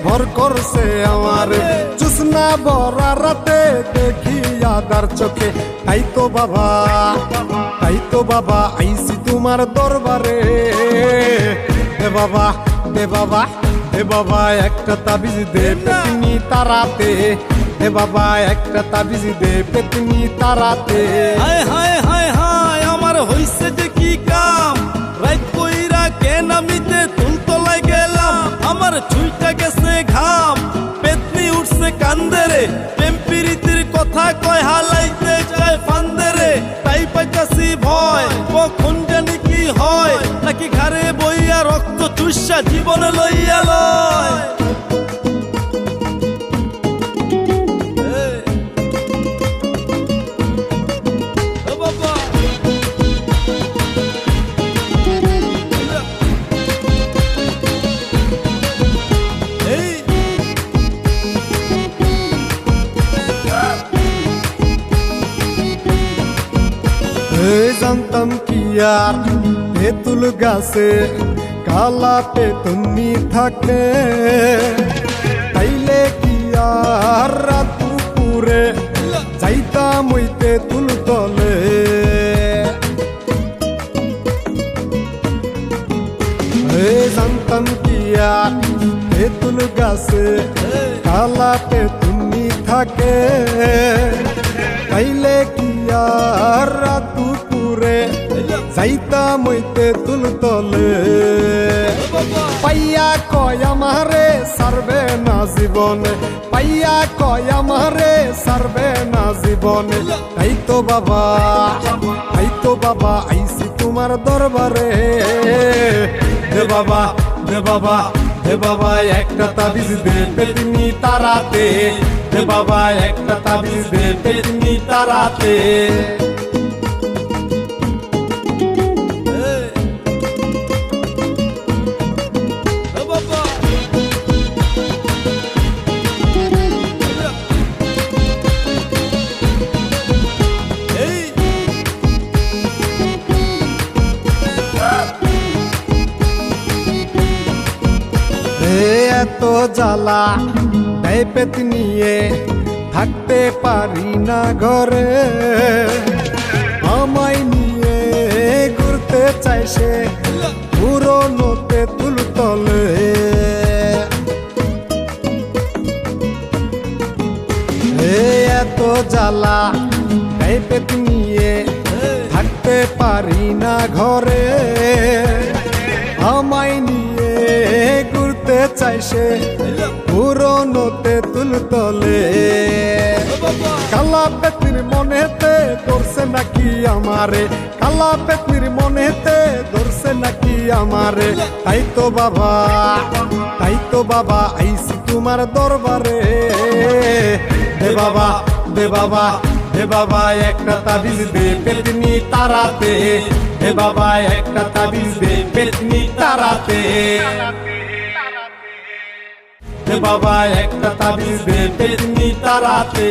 ভর করছে আমার, জুসনা ভরা রাতে দেখি আদার চোখে। তাই তো বাবা আইছি তোমার দরবারে। দে বাবা দে বাবা দে বাবা একটা তাবিজ দে পেতনি তারাতে। দে বাবা একটা তাবিজ দে পেতনি তারাতে। হায় হায় হায় হায় আমার হইছে যে কি কাম, রাত কইরা কেন আমিতে তুলতলায় গেলাম। আমার ছুইটা গেছে ঘাম, পেতনি উঠছে কান্দেরে, প্রেম প্রীতির কথা কয় হালাইতে যায় ফান্দেরে। তাই পাইতাছি ভয় কখন জানি কি হয়, নাকি ঘরে বইয়া রক্ত চুষা জীবনে লইয়া লয়। জানতাম কি আর তেঁতুল গাছে কালা পেতনি থাকে, তাইলে কি আর রাত দুপুরে যাইতাম ওই তেঁতুল তলে। জানতাম কি আর তেঁতুল গাছে কালা পেতনি থাকে, তাইলে কি আর রাত দুপুরে যাইতাম ওই তেঁতুল তলে। পাইয়া কয় আমারে সারবে না জীবনে, পাইয়া কয় আমারে সারবে না জীবনে। তাই তো বাবা আইছি তোমার দরবারে। দে বাবা দে বাবা দে বাবা একটা তাবিজ দে পেতনি তারাতে। দে বাবা একটা তাবিজ দে পেতনি তারাতে। এত জ্বালা দেয় পেতনিয়ে থাকতে পারি না ঘরে, আমায় নিয়ে ঘুরতে চাই সে পুরনো তেঁতুল তলে। এত জ্বালা দেয় পেতনিয়ে থাকতে পারি না ঘরে, আমায় নিয়ে ঘুরতে চাই সে পুরনো তেঁতুল তলে। কালা পেতনির মনেতে ধরছে নাকি আমারে, কালা পেতনির মনেতে ধরছে নাকি আমারে। তাই তো বাবা আইছি তোমার দরবারে। দে বাবা দে বাবা দে বাবা একটা তাবিজ দে পেতনি তারাতে। দে বাবা একটা তাবিজ দে পেতনি তারাতে। দে বাবা একটা তাবিজ দে পেতনি তারাতে।